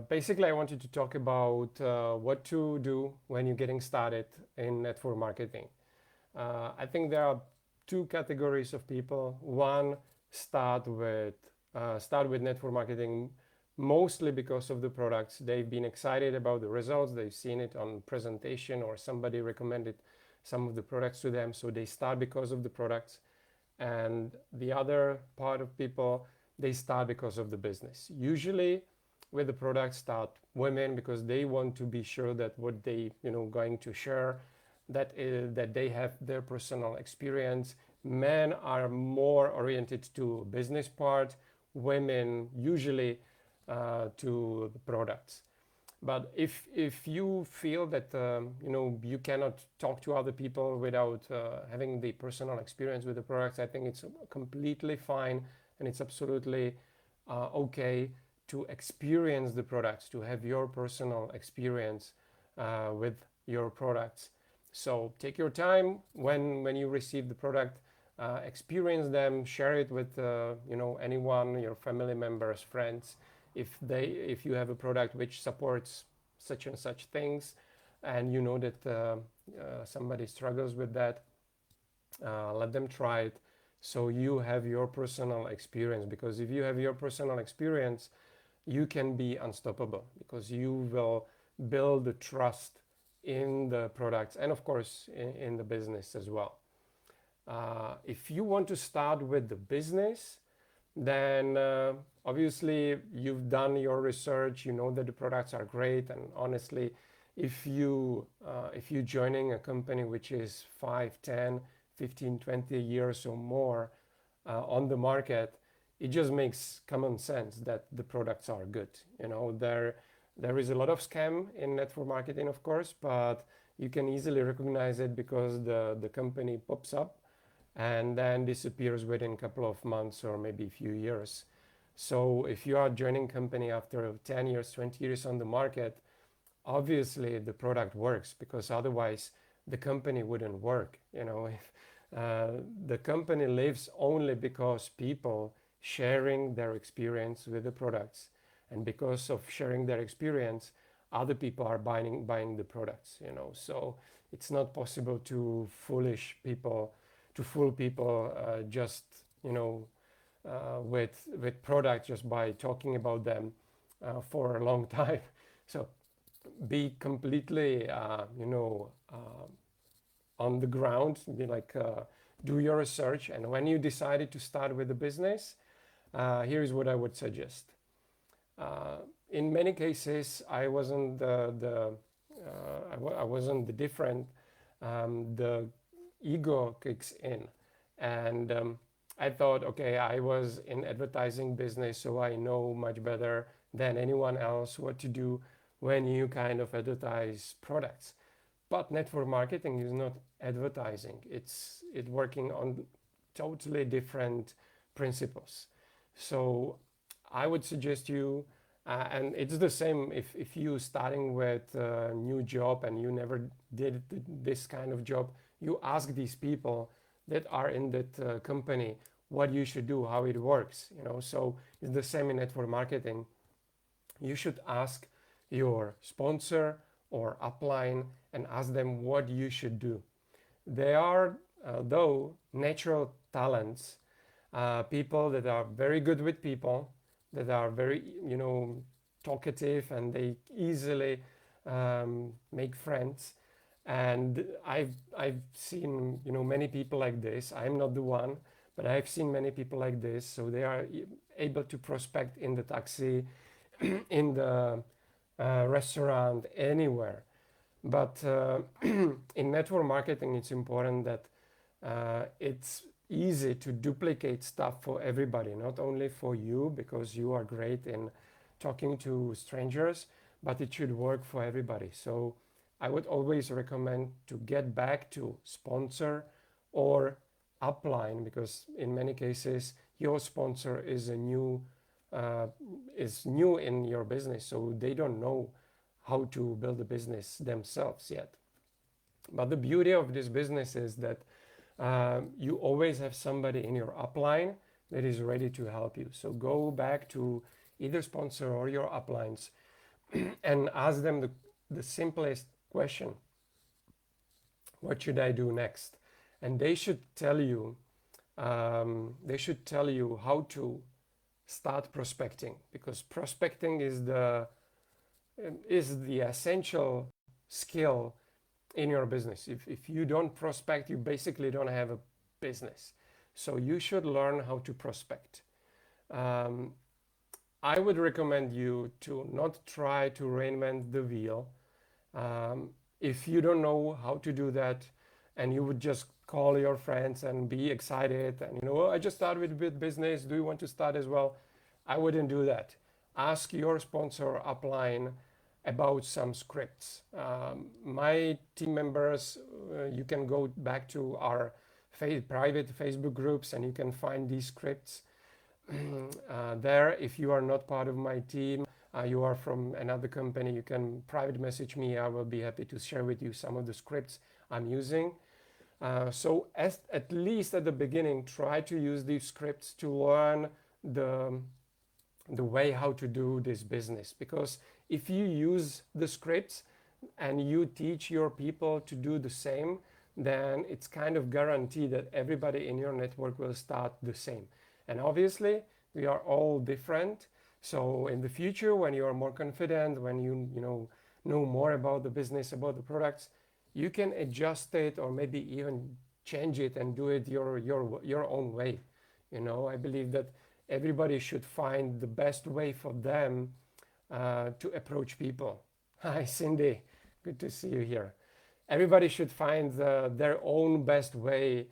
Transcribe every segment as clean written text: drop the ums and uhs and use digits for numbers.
Basically, I wanted to talk about what to do when you're getting started in network marketing. I think there are two categories of people. One, start with start with network marketing mostly because of the products. They've been excited about the results. They've seen it on presentation or somebody recommended some of the products to them, so they start because of the products. And the other part of people, they start because of the business. Usually with the products start women because they want to be sure that what they going to share, that they have their personal experience. Men are more oriented to business part, women usually to the products. But if you feel that you cannot talk to other people without having the personal experience with the products, I think it's completely fine, and it's absolutely okay to experience the products, to have your personal experience with your products. So take your time when you receive the product, experience them, share it with anyone, your family members, friends. If you have a product which supports such and such things, and you know that somebody struggles with that, let them try it, so you have your personal experience. Because if you have your personal experience, you can be unstoppable, because you will build the trust in the products and of course in the business as well. If you want to start with the business, then obviously you've done your research, you know that the products are great, and honestly, if you joining a company which is 5, 10, 15, 20 years or more on the market, it just makes common sense that the products are good. There is a lot of scam in network marketing, of course, but you can easily recognize it because the company pops up and then disappears within a couple of months or maybe a few years. So if you are joining company after 10 years, 20 years on the market, obviously the product works, because otherwise the company wouldn't work. If the company lives only because people sharing their experience with the products, and because of sharing their experience, other people are buying the products. So it's not possible to fool people just with products just by talking about them for a long time. So be completely on the ground, be like do your research, and when you decided to start with a business, here's what I would suggest. In many cases, I wasn't I wasn't the different. The ego kicks in, and I thought, okay, I was in advertising business, so I know much better than anyone else what to do when you kind of advertise products. But network marketing is not advertising. It's working on totally different principles. So I would suggest you, and it's the same if you starting with a new job and you never did this kind of job, you ask these people that are in that company what you should do, how it works. So it's the same in network marketing. You should ask your sponsor or upline and ask them what you should do. They are, though, natural talents, people that are very good with people, that are very, talkative, and they easily make friends. And I've seen, many people like this. I'm not the one, but I've seen many people like this. So they are able to prospect in the taxi, in the restaurant, anywhere. But in network marketing, it's important that it's easy to duplicate stuff for everybody, not only for you, because you are great in talking to strangers, but it should work for everybody. So I would always recommend to get back to sponsor or upline, because in many cases your sponsor is new in your business, so they don't know how to build a business themselves yet. But the beauty of this business is that you always have somebody in your upline that is ready to help you. So go back to either sponsor or your uplines, and ask them the simplest question: what should I do next? And they should tell you, how to start prospecting, because prospecting is the essential skill in your business. If you don't prospect, you basically don't have a business. So you should learn how to prospect. Um, I would recommend you to not try to reinvent the wheel. If you don't know how to do that, and you would just call your friends and be excited and, "Oh, I just started with business, do you want to start as well?" I wouldn't do that. Ask your sponsor upline about some scripts. My team members, you can go back to our private Facebook groups and you can find these scripts there. If you are not part of my team, you are from another company, you can private message me. I will be happy to share with you some of the scripts I'm using. So at least at the beginning, try to use these scripts to learn the way how to do this business. Because if you use the scripts and you teach your people to do the same, then it's kind of guaranteed that everybody in your network will start the same. And obviously, we are all different. So in the future, when you are more confident, when you know more about the business, about the products, you can adjust it or maybe even change it and do it your own way. I believe that everybody should find the best way for them to approach people. Hi, Cindy. Good to see you here. Everybody should find their own best way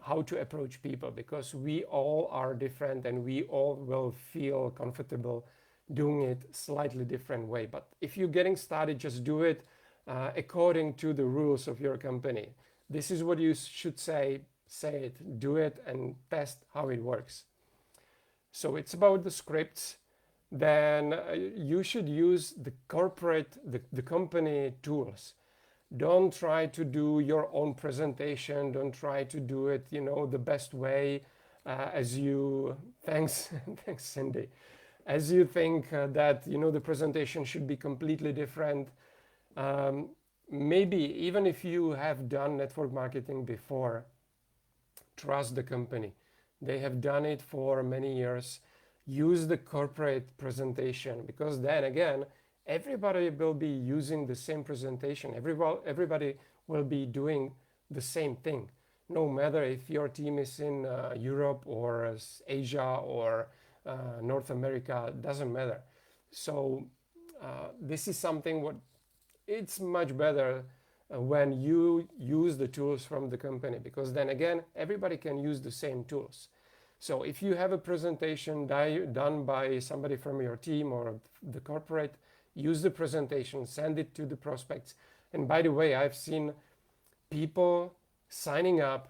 how to approach people, because we all are different and we all will feel comfortable doing it slightly different way. But if you're getting started, just do it according to the rules of your company. This is what you should say it, do it, and test how it works. So it's about the scripts. Then you should use the company tools. Don't try to do your own presentation. Don't try to do it, the best way as you, thanks, thanks, Cindy, as you think that, the presentation should be completely different. Maybe even if you have done network marketing before, trust the company. They have done it for many years. Use the corporate presentation, because then again, everybody will be using the same presentation. Everybody will be doing the same thing, no matter if your team is in Europe or Asia or North America, doesn't matter. So this is something what it's much better when you use the tools from the company, because then again, everybody can use the same tools. So if you have a presentation done by somebody from your team or the corporate, use the presentation, send it to the prospects. And by the way, I've seen people signing up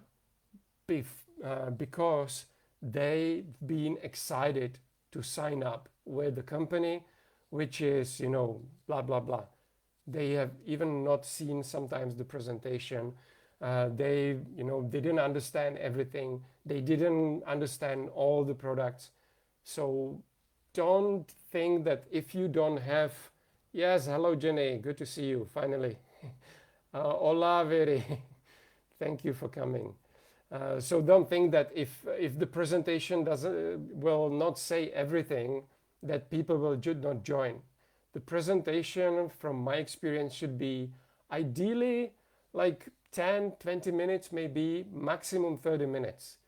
because they've been excited to sign up with the company, which is, blah, blah, blah. They have even not seen sometimes the presentation. They didn't understand everything. They didn't understand all the products. So don't think that if you don't have, yes, hello Jenny, good to see you finally. Hola Veri, thank you for coming. So don't think that if the presentation will not say everything, that people will not join. The presentation, from my experience, should be ideally like 10-20 minutes, maybe maximum 30 minutes.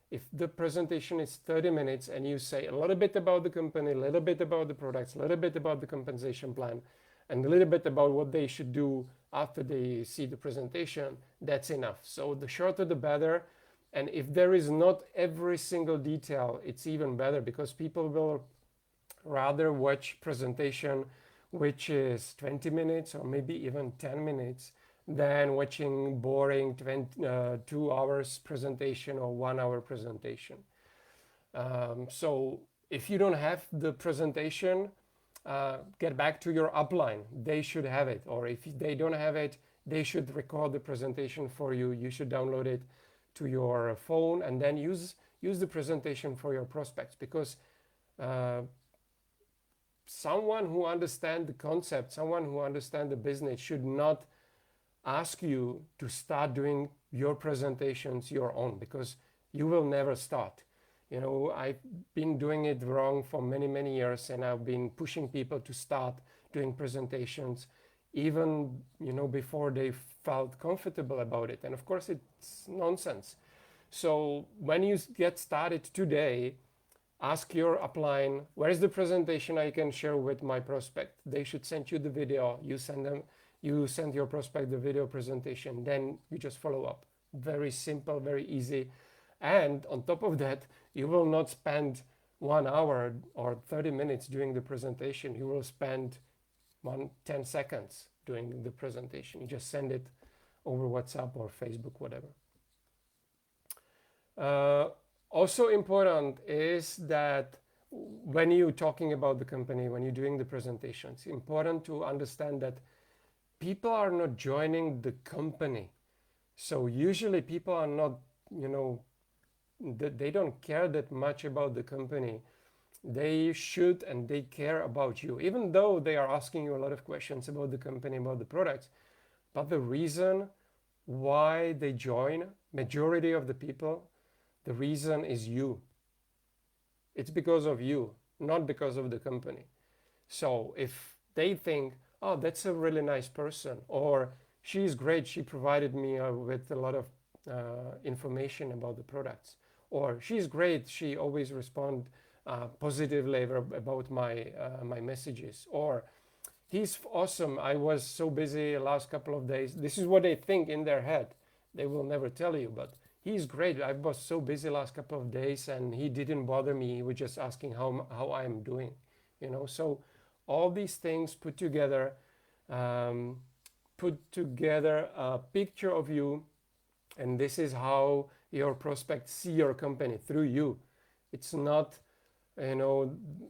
If the presentation is 30 minutes and you say a little bit about the company, a little bit about the products, a little bit about the compensation plan, and a little bit about what they should do after they see the presentation, that's enough. So the shorter the better. And if there is not every single detail, it's even better, because people will rather watch presentation which is 20 minutes or maybe even 10 minutes than watching boring 2 hours presentation or 1 hour presentation. So if you don't have the presentation, get back to your upline. They should have it. Or if they don't have it, they should record the presentation for you. You should download it to your phone and then use the presentation for your prospects, because uh, someone who understands the concept, someone who understands the business should not ask you to start doing your presentations your own, because you will never start. I've been doing it wrong for many, many years, and I've been pushing people to start doing presentations even, before they felt comfortable about it. And of course, it's nonsense. So when you get started today, ask your upline, where is the presentation I can share with my prospect? They should send you the video. You send your prospect the video presentation, then you just follow up. Very simple, very easy. And on top of that, you will not spend 1 hour or 30 minutes doing the presentation. You will spend 10 seconds doing the presentation. You just send it over WhatsApp or Facebook, whatever. Also important is that when you're talking about the company, when you're doing the presentation, it's important to understand that people are not joining the company. So usually people are not, they don't care that much about the company. They should, and they care about you, even though they are asking you a lot of questions about the company, about the products. But the reason why they join, majority of the people, the reason is you. It's because of you, not because of the company. So if they think, oh, that's a really nice person, or she's great, she provided me with a lot of information about the products, or she's great, she always responds positively about my messages, or he's awesome, I was so busy the last couple of days. This is what they think in their head. They will never tell you, but he's great. I was so busy last couple of days and he didn't bother me. He was just asking how I'm doing, So all these things put together a picture of you, and this is how your prospects see your company, through you. It's not,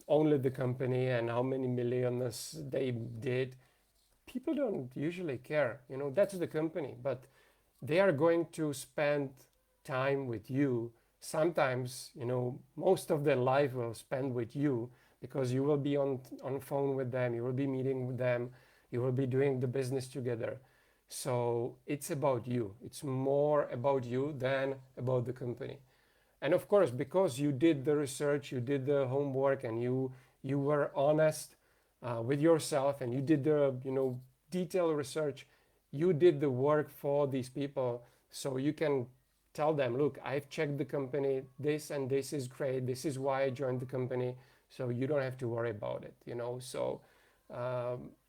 only the company and how many millions they did. People don't usually care, that's the company, but they are going to spend time with you. Sometimes, most of their life will spend with you, because you will be on phone with them, you will be meeting with them, you will be doing the business together. So it's about you. It's more about you than about the company. And of course, because you did the research, you did the homework, and you were honest with yourself, and you did the detailed research, you did the work for these people, so you can tell them, look, I've checked the company, this and this is great, this is why I joined the company, so you don't have to worry about it. So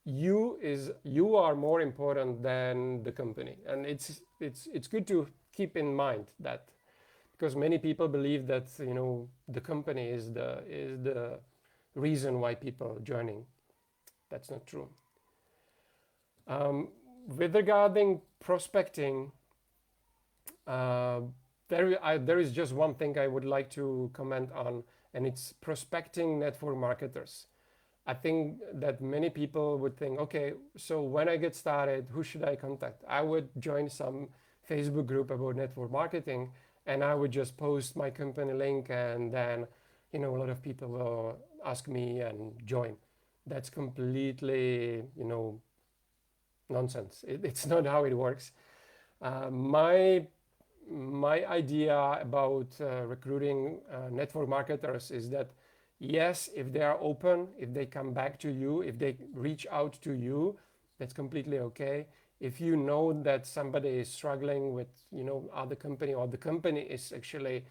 you are more important than the company, and it's good to keep in mind that, because many people believe that the company is the reason why people are joining. That's not true. With regarding prospecting, there is just one thing I would like to comment on, and it's prospecting network marketers. I think that many people would think, okay, so when I get started, who should I contact? I would join some Facebook group about network marketing, and I would just post my company link, and then a lot of people will ask me and join. That's completely nonsense. It's not how it works. My idea about recruiting network marketers is that, yes, if they are open, if they come back to you, if they reach out to you, that's completely okay. If you know that somebody is struggling with other company, or the company is actually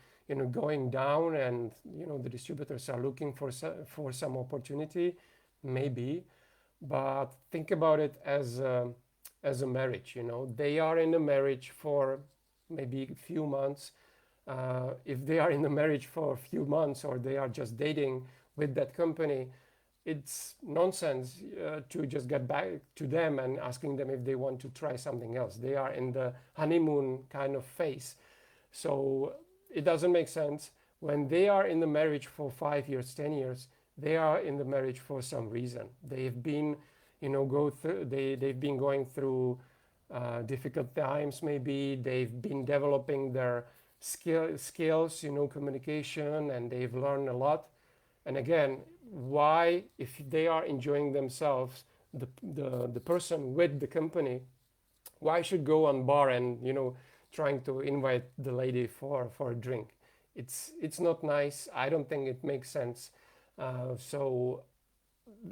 going down, and the distributors are looking for some opportunity, maybe. But think about it as a marriage. They are in a marriage for maybe a few months. If they are in a marriage for a few months, or they are just dating with that company, it's nonsense to just get back to them and asking them if they want to try something else. They are in the honeymoon kind of phase. So it doesn't make sense. When they are in the marriage for 5 years, 10 years, they are in the marriage for some reason. They've been, they've been going through difficult times. Maybe they've been developing their skills, communication, and they've learned a lot. And again, why, if they are enjoying themselves, the person with the company, why should go on bar and trying to invite the lady for a drink? It's not nice. I don't think it makes sense. So,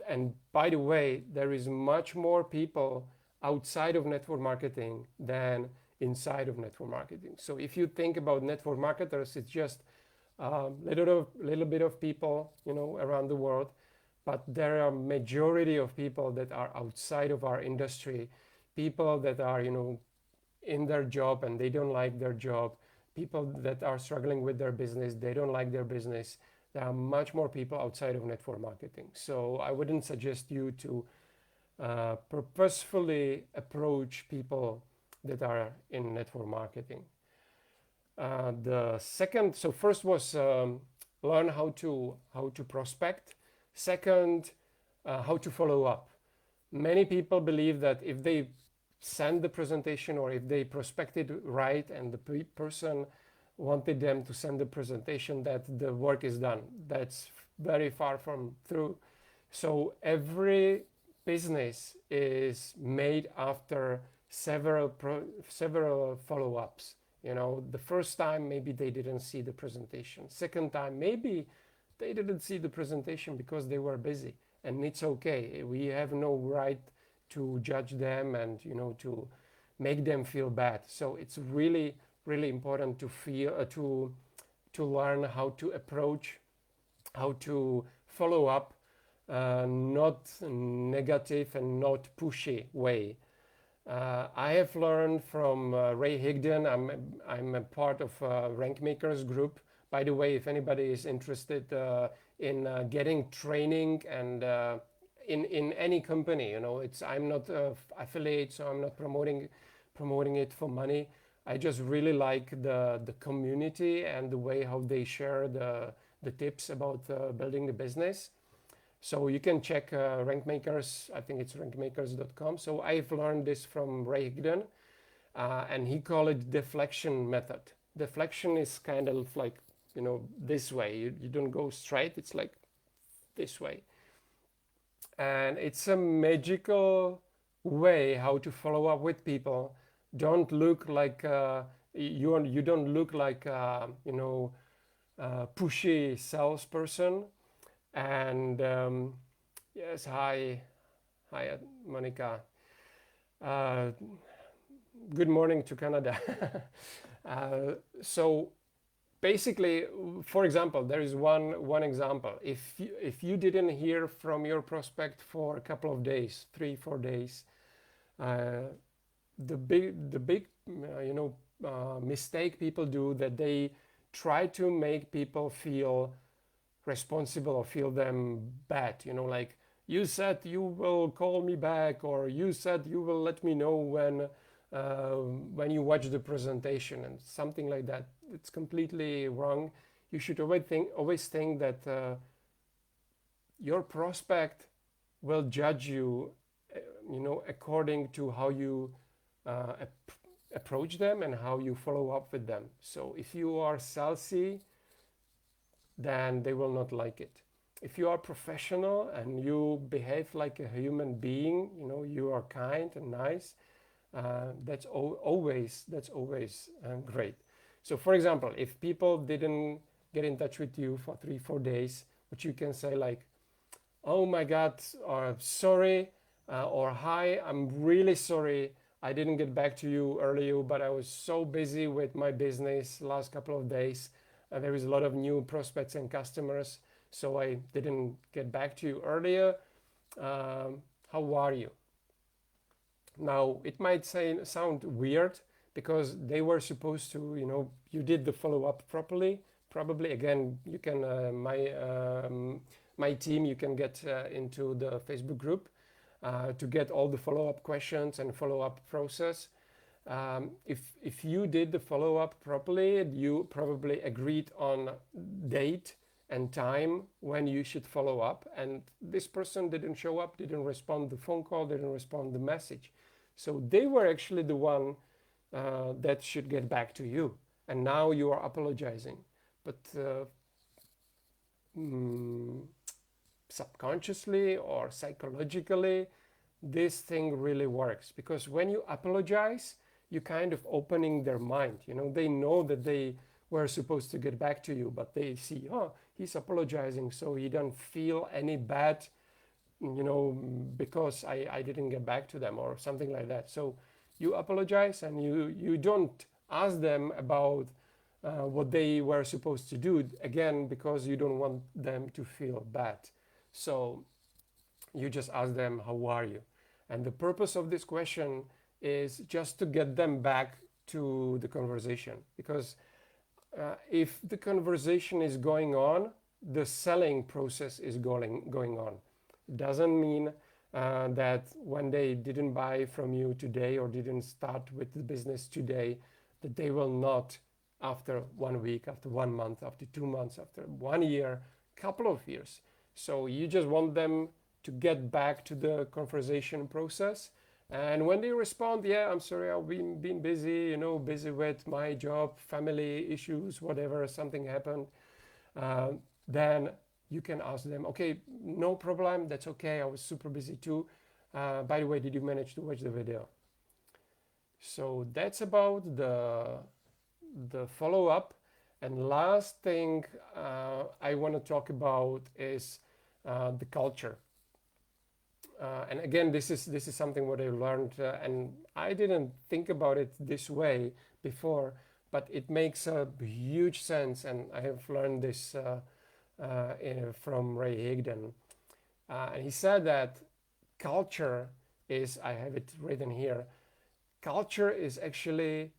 and by the way, there is much more people outside of network marketing than inside of network marketing. So if you think about network marketers, it's just little bit of people around the world, but there are majority of people that are outside of our industry, people that are in their job and they don't like their job, people that are struggling with their business, they don't like their business. There are much more people outside of network marketing. So I wouldn't suggest you to purposefully approach people that are in network marketing. The second, so first was learn how to prospect. Second, how to follow up. Many people believe that if they send the presentation or if they prospected right and the person wanted them to send the presentation, that the work is done. That's very far from true. So every business is made after several follow-ups. The first time maybe they didn't see the presentation. Second time maybe they didn't see the presentation because they were busy, and it's okay. We have no right to judge them and to make them feel bad. So it's really really important to feel to learn how to approach, how to follow up, not negative and not pushy way. I have learned from Ray Higdon. I'm a part of Rank Makers group. By the way, if anybody is interested in getting training and in any company, I'm not affiliate, so I'm not promoting it for money. I just really like the community and the way how they share the tips about building the business. So you can check Rankmakers. I think it's rankmakers.com. So I've learned this from Ray Higdon, and he called it deflection method. Deflection is kind of like this way. You don't go straight. It's like this way, and it's a magical way how to follow up with people. Don't look like you don't look like pushy salesperson. And yes, hi, Monica. Uh, Good morning to Canada. So basically, for example, there is one example. If you didn't hear from your prospect for a couple of days, 3-4 days, uh, the big mistake people do, that they try to make people feel responsible or feel them bad, like, you said you will call me back, or you said you will let me know when you watch the presentation, and something like that. It's completely wrong. You should always think that your prospect will judge you, according to how you approach them and how you follow up with them. So if you are salesy, then they will not like it. If you are professional and you behave like a human being, you are kind and nice, that's always great. So for example, if people didn't get in touch with you for 3-4 days, but you can say like, oh my God, or sorry, or hi, I'm really sorry I didn't get back to you earlier, but I was so busy with my business last couple of days. There is a lot of new prospects and customers, so I didn't get back to you earlier. How are you? Now, it might sound weird because they were supposed to, you did the follow-up properly. Probably, again, you can, my team, you can get into the Facebook group to get all the follow-up questions and follow-up process. If you did the follow-up properly, you probably agreed on date and time when you should follow up, and this person didn't show up, didn't respond the phone call, didn't respond the message. So they were actually the one that should get back to you, and now you are apologizing. But mm, subconsciously or psychologically, this thing really works, because when you apologize, you kind of opening their mind. They know that they were supposed to get back to you, but they see, oh, he's apologizing, so he don't feel any bad, because I didn't get back to them or something like that. So you apologize, and you don't ask them about what they were supposed to do again, because you don't want them to feel bad. So you just ask them, how are you? And the purpose of this question is just to get them back to the conversation, because if the conversation is going on, the selling process is going on. It doesn't mean that when they didn't buy from you today or didn't start with the business today, that they will not after 1 week, after 1 month, after 2 months, after 1 year, couple of years. So you just want them to get back to the conversation process. And when they respond, yeah, I'm sorry, I've been busy, busy with my job, family issues, whatever, something happened, then you can ask them, okay, no problem, that's okay, I was super busy too. By the way, did you manage to watch the video? So that's about the follow-up. And last thing I want to talk about is the culture. And again, this is something what I learned, and I didn't think about it this way before, but it makes a huge sense, and I have learned this from Ray Higdon. And he said that culture is, I have it written here, culture is actually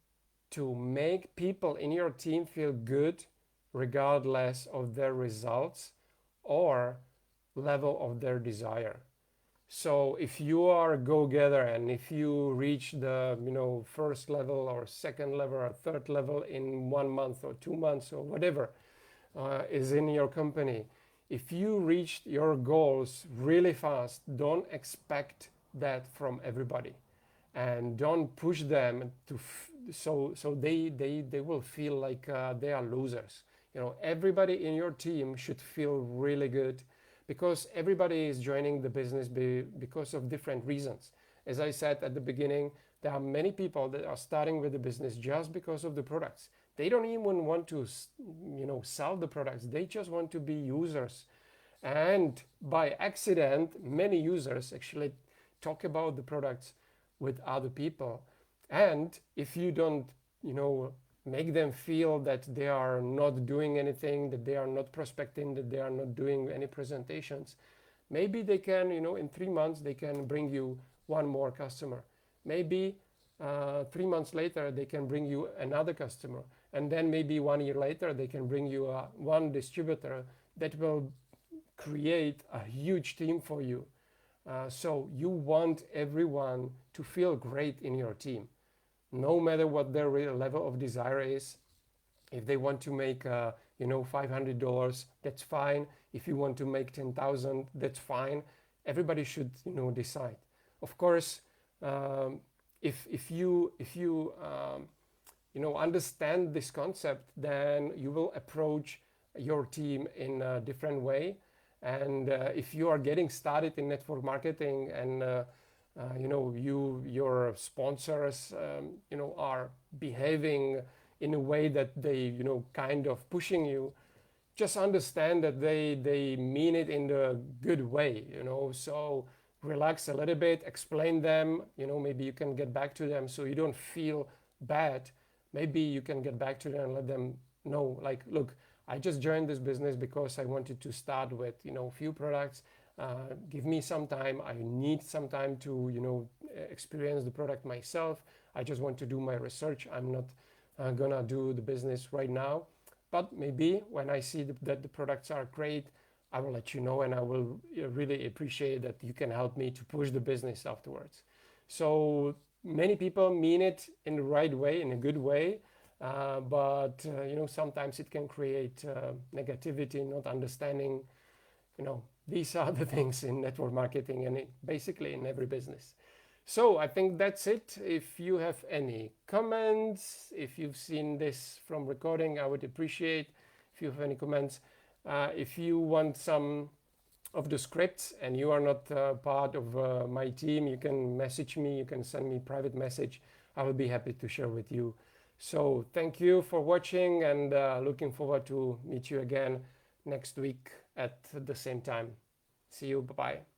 to make people in your team feel good regardless of their results or level of their desire. So if you are a go-getter, and if you reach the first level or second level or third level in 1 month or 2 months or whatever is in your company, if you reach your goals really fast, don't expect that from everybody, and don't push them to so they will feel like they are losers. Everybody in your team should feel really good, because everybody is joining the business because of different reasons. As I said at the beginning, there are many people that are starting with the business just because of the products. They don't even want to sell the products. They just want to be users. And by accident, many users actually talk about the products with other people. And if you don't, make them feel that they are not doing anything, that they are not prospecting, that they are not doing any presentations, maybe they can, in 3 months, they can bring you one more customer. Maybe 3 months later, they can bring you another customer. And then maybe 1 year later, they can bring you one distributor that will create a huge team for you. So you want everyone to feel great in your team, no matter what their real level of desire is. If they want to make $500, that's fine. If you want to make 10,000, that's fine. Everybody should decide. Of course, if you understand this concept, then you will approach your team in a different way. And if you are getting started in network marketing, and your sponsors are behaving in a way that they kind of pushing you, just understand that they mean it in a good way. So relax a little bit, explain them, maybe you can get back to them so you don't feel bad. Maybe you can get back to them and let them know, like, look, I just joined this business because I wanted to start with a few products. Give me some time. I need some time to experience the product myself. I just want to do my research. I'm not gonna do the business right now, but maybe when I see that the products are great, I will let you know, and I will really appreciate that you can help me to push the business afterwards. So many people mean it in the right way, in a good way, but sometimes it can create negativity, not understanding. These are the things in network marketing and basically in every business. So I think that's it. If you have any comments, if you've seen this from recording, I would appreciate if you have any comments. If you want some of the scripts and you are not part of my team, you can message me, you can send me private message. I will be happy to share with you. So thank you for watching, and looking forward to meet you again next week at the same time. See you. Bye bye.